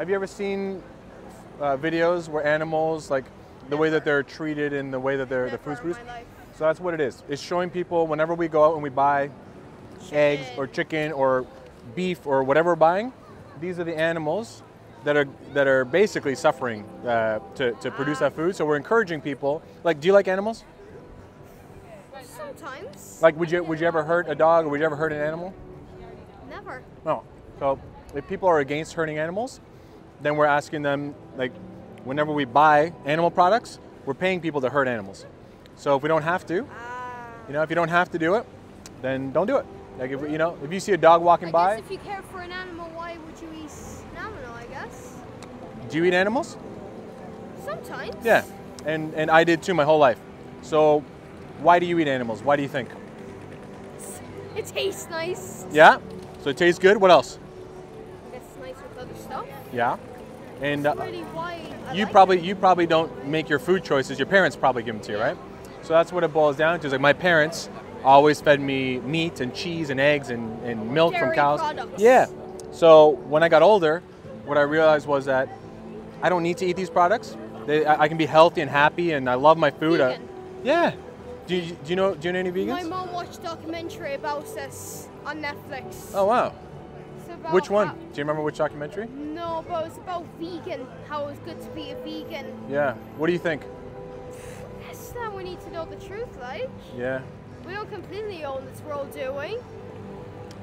Have you ever seen videos where animals, like the way that they're treated and the way that the food's produced? So that's what it is. It's showing people whenever we go out and we buy eggs or chicken or beef or whatever we're buying, these are the animals that are basically suffering to produce that food. So we're encouraging people. Like, do you like animals? Sometimes. Like, would you ever hurt a dog, or would you ever hurt an animal? Never. No. So if people are against hurting animals, then we're asking them, like, whenever we buy animal products, we're paying people to hurt animals. So if we don't have to, you know, if you don't have to do it, then don't do it. Like, if, you know, if you see a dog walking by. I guess if you care for an animal, why would you eat an animal, I guess? Do you eat animals? Sometimes. Yeah, and I did too my whole life. So why do you eat animals? Why do you think? It tastes nice. Yeah? So it tastes good. What else? It's nice with other stuff. Yeah. And That's really why you probably don't make your food choices. Your parents probably give them to you, right? So that's what it boils down to. Is like my parents always fed me meat and cheese and eggs and milk Dairy from cows. products. Yeah. So when I got older, what I realized was that I don't need to eat these products. I can be healthy and happy, and I love my food. Vegan. Yeah. Do you know any vegans? My mom watched a documentary about this on Netflix. Oh wow. It's about Which one? how- Do you remember which documentary? No, but it was about vegan. How it was good to be a vegan. Yeah. What do you think? That's not we need to know the truth, like. Yeah. We don't completely own this world, do we?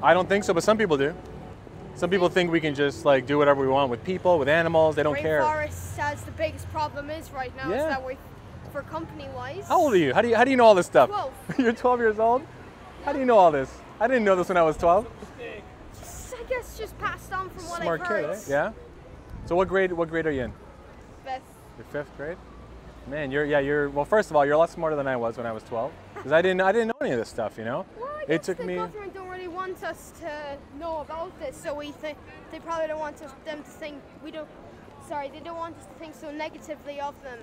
I don't think so, but some people do. Some people think we can just like do whatever we want with people, with animals. They don't care. Rainforest, as the biggest problem is right now, is Yeah. that we, for company-wise. How old are you? How do you know all this stuff? 12. You're 12 years old? How do you know all this? I didn't know this when I was 12. I guess just passed on from what Smart I've heard. kid, eh? Yeah. So what grade are you in? Fifth. Your fifth grade? Man, you're well. First of all, you're a lot smarter than I was when I was 12, because I didn't know any of this stuff. You know. Well, I It guess took the me. government don't really want us to know about this, so we think they probably don't want them to think we don't. Sorry, they don't want us to think so negatively of them.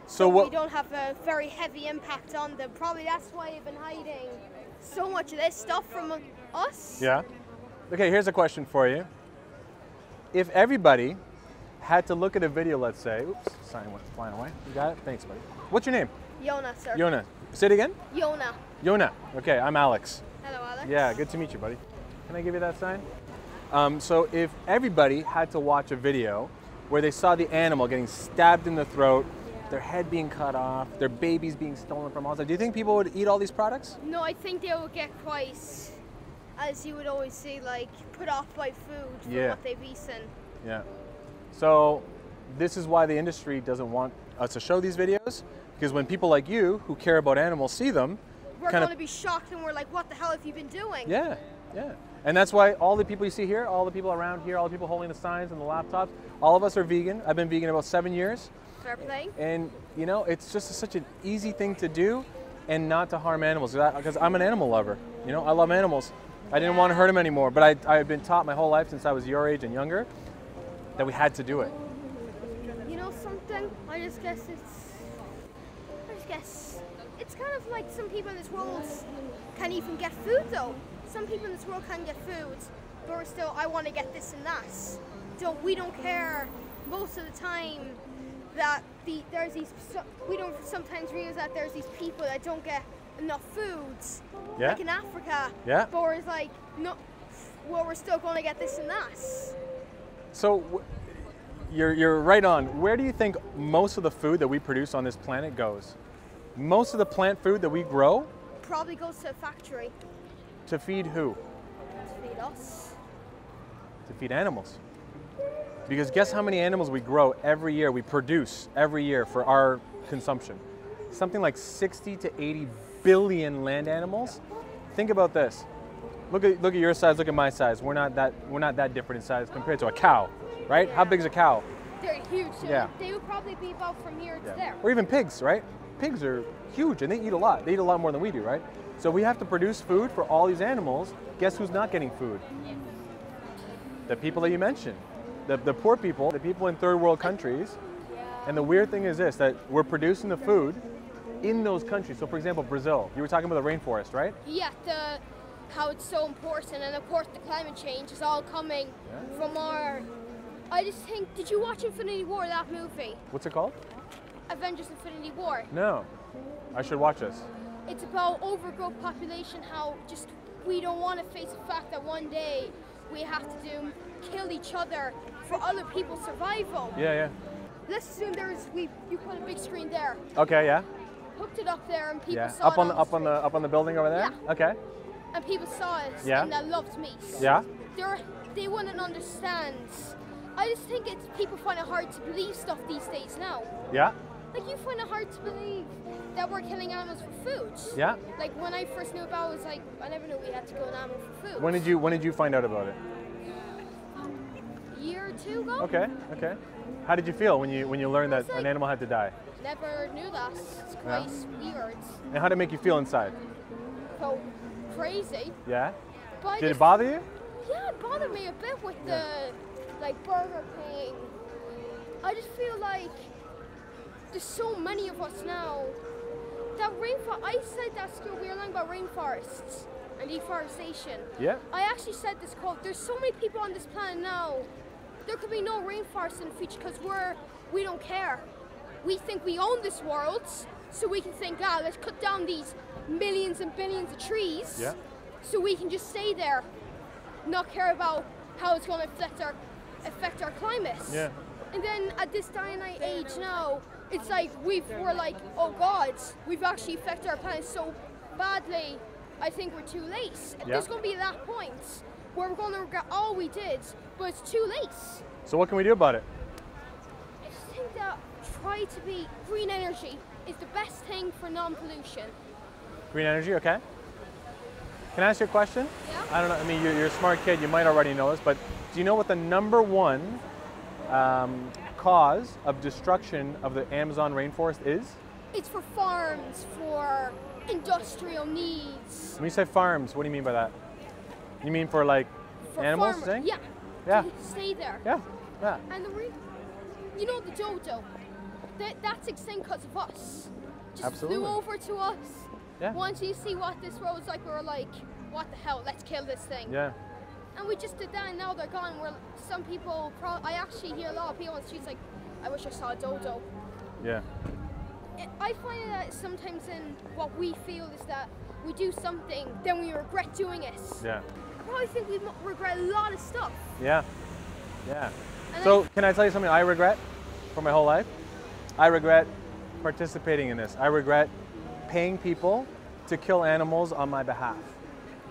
So we what? don't have a very heavy impact on them. Probably that's why they've been hiding so much of this stuff from us. Yeah. Okay, here's a question for you. If everybody had to look at a video, let's say, oops, sign went flying away. You got it? Thanks, buddy. What's your name? Yona, sir. Yona. Say it again? Yona. Yona. Okay, I'm Alex. Hello, Alex. Yeah, good to meet you, buddy. Can I give you that sign? So if everybody had to watch a video where they saw the animal getting stabbed in the throat, their head being cut off, their babies being stolen from hospitals, do you think people would eat all these products? No, I think they would get quite, as you would always say, like put off by food for Yeah. what they've eaten. Yeah. So this is why the industry doesn't want us to show these videos, because when people like you who care about animals see them, We're kind going to be shocked and we're like, what the hell have you been doing? yeah, yeah. And that's why all the people you see here, all the people around here, all the people holding the signs and the laptops, all of us are vegan. I've been vegan about 7 years. Fair play. And you know, it's just such an easy thing to do and not to harm animals, because I'm an animal lover. You know, I love animals. I didn't want to hurt them anymore, but I've been taught my whole life since I was your age and younger that we had to do it. You know something? I just guess it's kind of like some people in this world can't even get food though. Some people in this world can't get food, but we're still, I want to get this and that. We don't care most of the time that there's these, we don't sometimes realize that there's these people that don't get enough foods, Yeah. like in Africa. Yeah. But we're like, no, well, we're still going to get this and that. So you're right on. Where do you think most of the food that we produce on this planet goes? Most of the plant food that we grow, Probably goes to a factory to feed who? to feed us. To feed animals. Because guess how many animals we grow every year, we produce every year for our consumption? Something like 60 to 80 billion land animals. Think about this. Look at your size, look at my size. We're not that different in size compared to a cow, right? How big is a cow? They're huge. So Yeah. They would probably be about from here to there. Or even pigs, right? Pigs are huge and they eat a lot. They eat a lot more than we do, right? So we have to produce food for all these animals. Guess who's not getting food? The people that you mentioned. The poor people, the people in third world countries. And the weird thing is this, that we're producing the food in those countries. So for example, Brazil, you were talking about the rainforest, right? Yeah, how it's so important, and of course the climate change is all coming from our. I just think, did you watch Infinity War, that movie? What's it called? Avengers Infinity War. No. I should watch this. It's about overgrowth population, how just we don't want to face the fact that one day we have to kill each other for other people's survival. Yeah. Let's assume you put a big screen there. Okay, yeah. Hooked it up there and people Yeah. saw Up on the building over there? Yeah. Okay. And people saw it Yeah. and that loved me. Yeah. They wouldn't understand. I just think people find it hard to believe stuff these days now. Yeah. Like, you find it hard to believe that we're killing animals for food. Yeah. Like, when I first knew about it, I was like, I never knew we had to kill an animal for food. When did you find out about it? A year or two ago? Okay. How did you feel when you learned that an animal had to die? Never knew that. It's quite weird. And how did it make you feel inside? So crazy. Yeah. But Did it bother you? Yeah, it bothered me a bit with the Burger King. I just feel like there's so many of us now. That rainforest, I said that school, we were learning about rainforests and deforestation. Yeah. I actually said this quote, there's so many people on this planet now, there could be no rainforest in the future because we don't care. We think we own this world, so we can think, let's cut down these millions and billions of trees, Yeah. so we can just stay there, not care about how it's going to affect our climate. Yeah. And then at this dying age now, it's like we're like, oh God, we've actually affected our planet so badly, I think we're too late. Yeah. There's going to be that point where we're going to regret all we did, but it's too late. So what can we do about it? I just think that green energy is the best thing for non-pollution. Green energy, okay. Can I ask you a question? Yeah. I don't know, I mean, you're a smart kid, you might already know this, but do you know what the number one cause of destruction of the Amazon rainforest is? It's for farms, for industrial needs. When you say farms, what do you mean by that? You mean for like For animals? farmers, Saying? yeah. Yeah. To stay there. Yeah. And you know the dodo, that's extinct because of us. Just Absolutely. flew over to us. Yeah. Once you see what this road's like, we were like, what the hell, let's kill this thing. Yeah. And we just did that and now they're gone. Some people, I actually hear a lot of people on the streets like, I wish I saw a dodo. Yeah. I find that sometimes in what we feel is that we do something, then we regret doing it. Yeah. I probably think we regret a lot of stuff. Yeah. Yeah. And So can I tell you something I regret for my whole life? I regret participating in this. I regret paying people to kill animals on my behalf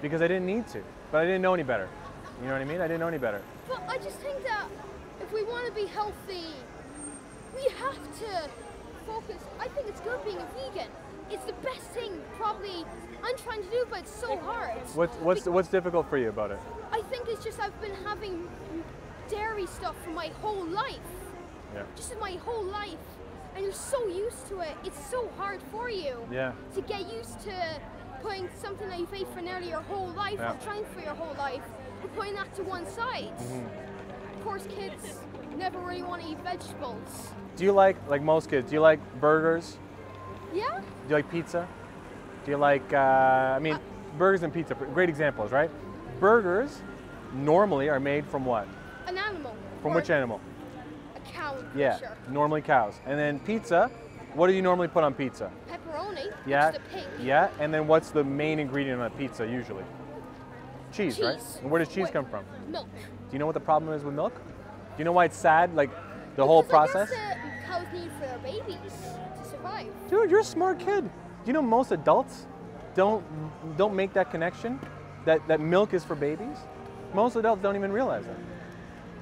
because I didn't need to, but I didn't know any better. You know what I mean? I didn't know any better. But I just think that if we want to be healthy, we have to focus. I think it's good being a vegan. It's the best thing probably I'm trying to do, but it's so hard. What's difficult for you about it? I think it's just I've been having dairy stuff for my whole life. Yeah. Just my whole life. And you're so used to it. It's so hard for you to get used to putting something that you've ate for nearly your whole life or trying for your whole life and putting that to one side. Of course, kids never really want to eat vegetables. Do you like most kids, do you like burgers? Yeah? Do you like pizza? Do you like, burgers and pizza, great examples, right? Burgers normally are made from what? An animal. From which animal? A cow, I'm pretty Yeah, sure. normally cows. And then pizza, what do you normally put on pizza? Pepperoni, Yeah, which is a pig. yeah, and then what's the main ingredient on a pizza usually? Cheese, right? And where does cheese come from? Milk. Do you know what the problem is with milk? Do you know why it's sad, like the whole process? I guess cows need for their babies to survive. Dude, you're a smart kid. Do you know most adults don't make that connection? That milk is for babies? Most adults don't even realize that.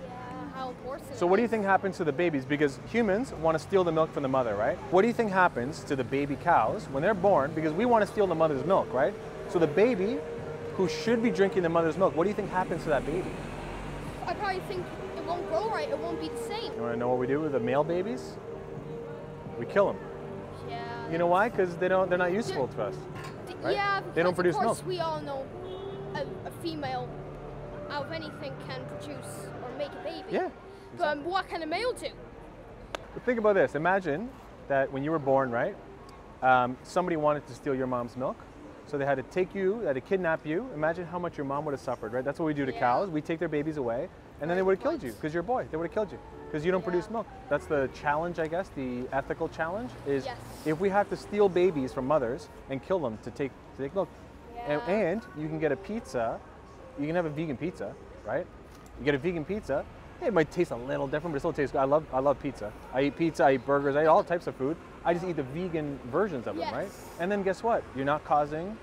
Yeah, how important. So what do you think happens to the babies? Because humans want to steal the milk from the mother, right? What do you think happens to the baby cows when they're born? Because we want to steal the mother's milk, right? So the baby who should be drinking the mother's milk, what do you think happens to that baby? I probably think it won't grow right. It won't be the same. You want to know what we do with the male babies? We kill them. Yeah. You know why? Because they're not useful to us. Right? Yeah, they don't produce of course milk. We all know a female out of anything can produce or make a baby. Yeah. But what can a male do? But think about this. Imagine that when you were born, right? Somebody wanted to steal your mom's milk. So they had to kidnap you. Imagine how much your mom would have suffered, right? That's what we do to cows. We take their babies away and then they would have killed you because you're a boy. They would have killed you because you don't produce milk. That's the challenge, I guess. The ethical challenge is if we have to steal babies from mothers and kill them to take milk, and you can get a pizza. You can have a vegan pizza, right? You get a vegan pizza. It might taste a little different, but it still tastes good. I love pizza. I eat pizza, I eat burgers, I eat all types of food. I just eat the vegan versions of them, right? And then guess what? You're not causing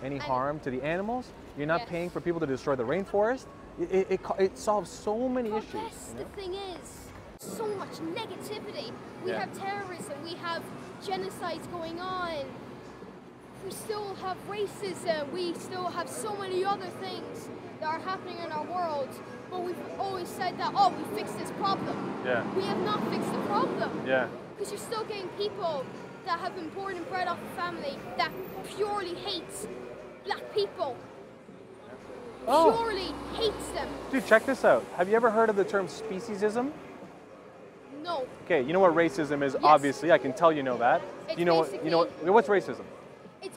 any harm to the animals. You're not paying for people to destroy the rainforest. It solves so many issues. Yes, the thing is, so much negativity. We have terrorism, we have genocides going on. We still have racism, we still have so many other things that are happening in our world, but we've always said that, oh, we fixed this problem. Yeah. We have not fixed the problem. Yeah. Because you're still getting people that have been born and bred off a family that purely hates black people. Purely hates them. Dude, check this out. Have you ever heard of the term speciesism? No. Okay, you know what racism is, obviously. I can tell you know that. It's what's racism?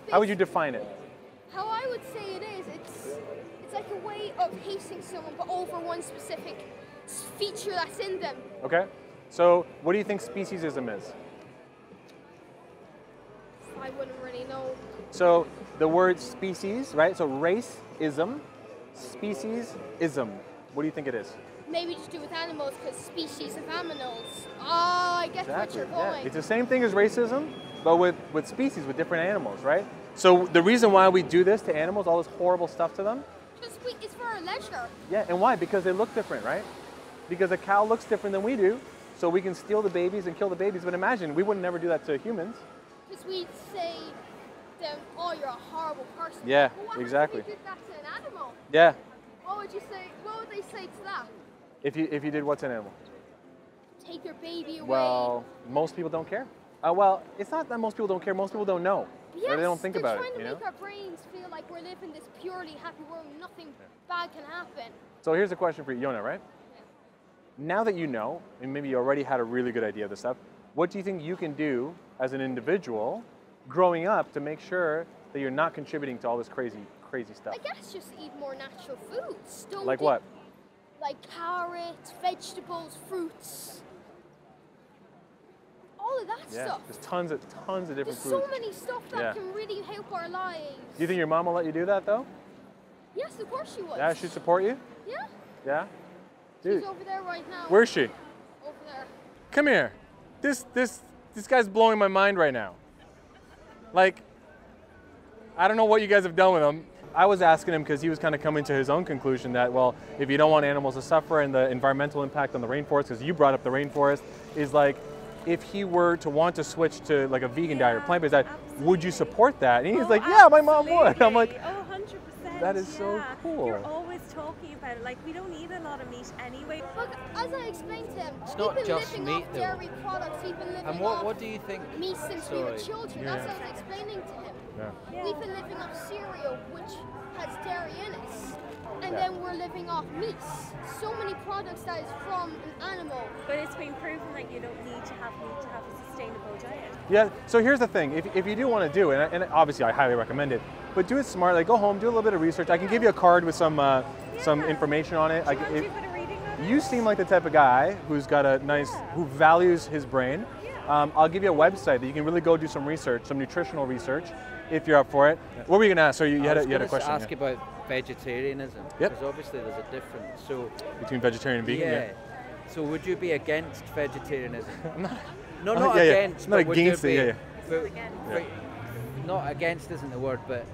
How would you define it? How I would say it is, it's like a way of hating someone but over one specific feature that's in them. Okay. So what do you think speciesism is? I wouldn't really know. So the word species, right? So race-ism, species-ism. What do you think it is? Maybe just do with animals because species of animals. Oh, I guess what you're going. Yeah. It's the same thing as racism, but with species, with different animals, right? So the reason why we do this to animals, all this horrible stuff to them. It's for our leisure. Yeah, and why? Because they look different, right? Because a cow looks different than we do, so we can steal the babies and kill the babies. But imagine, we would never do that to humans. Because we'd say to them, oh, you're a horrible person. Yeah, but what exactly. if we did that to an animal? Yeah. What would they say to that? If you did what to an animal? Take their baby away. Well, most people don't care. Well, it's not that most people don't care. Most people don't know. Yes, or they don't think about it. They're trying to make our brains feel like we're living this purely happy world. Nothing bad can happen. So here's a question for you, Yona, right? Yeah. Now that you know, and maybe you already had a really good idea of this stuff, what do you think you can do as an individual growing up to make sure that you're not contributing to all this crazy stuff? I guess just eat more natural foods. Like what? Like carrots, vegetables, fruits. All of that stuff. There's tons of different foods. There's so many stuff that can really help our lives. Do you think your mom will let you do that though? Yes, of course she would. Yeah, she'd support you? Yeah. Yeah? Dude. She's over there right now. Where is she? Over there. Come here. This guy's blowing my mind right now. Like, I don't know what you guys have done with him. I was asking him because he was kind of coming to his own conclusion that, well, if you don't want animals to suffer and the environmental impact on the rainforest, because you brought up the rainforest, is like, if he were to want to switch to like a vegan diet or plant-based diet, would you support that? And he's like, yeah, my mom would. I'm like, oh, 100%. That is so cool. You're always talking about it. Like, we don't eat a lot of meat anyway. Look, as I explained to him, it's we've not been just living meat, off though. dairy products. We've been living And off what do you think? meat since we were children. That's what I was explaining to him. Yeah. We've been living off cereal, which has dairy in it. And then we're living off meats. So many products that is from an animal. But it's been proven that you don't need to have meat to have a sustainable diet. Yeah, so here's the thing. If you do want to do it, and obviously I highly recommend it, but do it smart. Like, go home, do a little bit of research. I can give you a card with some information on it. Do you want to do a bit of reading on it? You seem like the type of guy who's got a nice, who values his brain. I'll give you a website that you can really go do some research, some nutritional research, if you're up for it. What were you going to ask? So you had a question. I was going to ask about vegetarianism. Yep. Because obviously there's a difference. So between vegetarian and vegan. Yeah. So would you be against vegetarianism? No, not not against. Not but against would you it. but not against isn't the word, but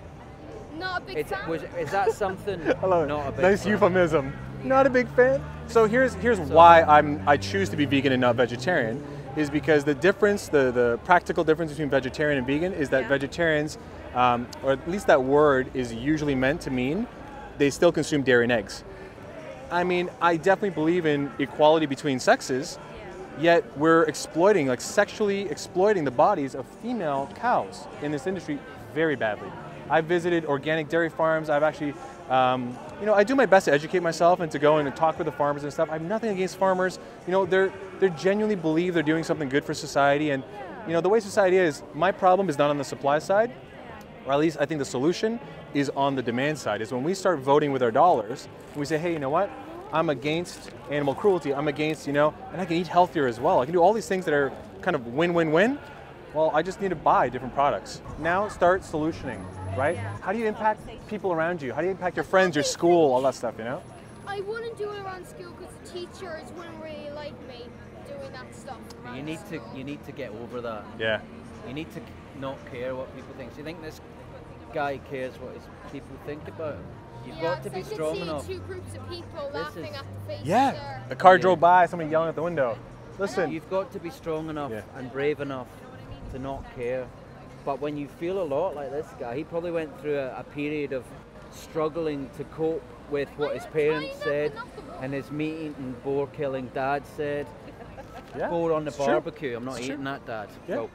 Not a big fan. Is that something? Hello. Not a big Nice fan? euphemism. Not a big fan. So here's why I choose to be vegan and not vegetarian, is because the difference, the practical difference between vegetarian and vegan is that vegetarians, or at least that word is usually meant to mean they still consume dairy and eggs. I mean, I definitely believe in equality between sexes, yet we're exploiting, like sexually exploiting the bodies of female cows in this industry very badly. I've visited organic dairy farms. I've actually, I do my best to educate myself and to go in and talk with the farmers and stuff. I have nothing against farmers. They're genuinely believe they're doing something good for society. And, the way society is, my problem is not on the supply side, or at least I think the solution is on the demand side, is when we start voting with our dollars, and we say, hey, you know what? I'm against animal cruelty. I'm against, and I can eat healthier as well. I can do all these things that are kind of win-win-win. Well, I just need to buy different products. Now start solutioning, right? Yeah. How do you impact people around you? How do you impact your friends, your school, all that stuff, I wouldn't do it around school because the teachers wouldn't really like me doing that stuff. You need to get over that. Yeah. You need to not care what people think. So you think this guy cares what his people think about him? You've got to be strong enough. Two groups of people laughing at the faces Yeah. there. A car drove by, somebody yelling at the window. Listen. You've got to be strong enough Yeah. and brave enough to not care. But when you feel a lot like this guy, he probably went through a period of struggling to cope with what his parents said and his meat-eating, boar-killing dad said. Yeah. Boar on the It's true. barbecue. I'm not It's eating true. that, Dad. Yeah. Well,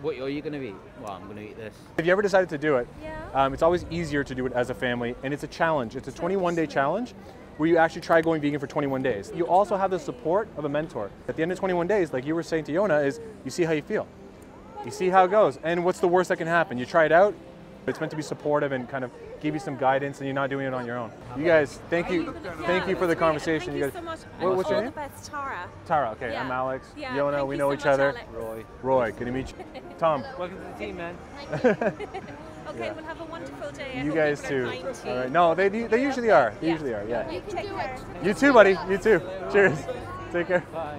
what are you going to eat? Well, I'm going to eat this. If you ever decided to do it, Yeah. it's always easier to do it as a family, and it's a challenge. It's a 21-day challenge where you actually try going vegan for 21 days. You also have the support of a mentor. At the end of 21 days, like you were saying to Yona, is you see how you feel. You see how it goes, and what's the worst that can happen? You try it out. It's meant to be supportive and kind of give you some guidance, and you're not doing it on your own. You guys, thank you for the conversation. Thank you so much. What's your all name? the best, Tara. Tara. Okay, Yeah. I'm Alex. Yeah, Yona, thank we you know so each much, other. Alex. Roy, good to meet you. Tom. Welcome to the team, man. Okay, we'll have a wonderful day. I You hope guys people too. are kind to All you. right. No, they usually are. They usually are. Yeah. You can Take do care. it. You too, buddy. You too. Cheers. Take care. Bye.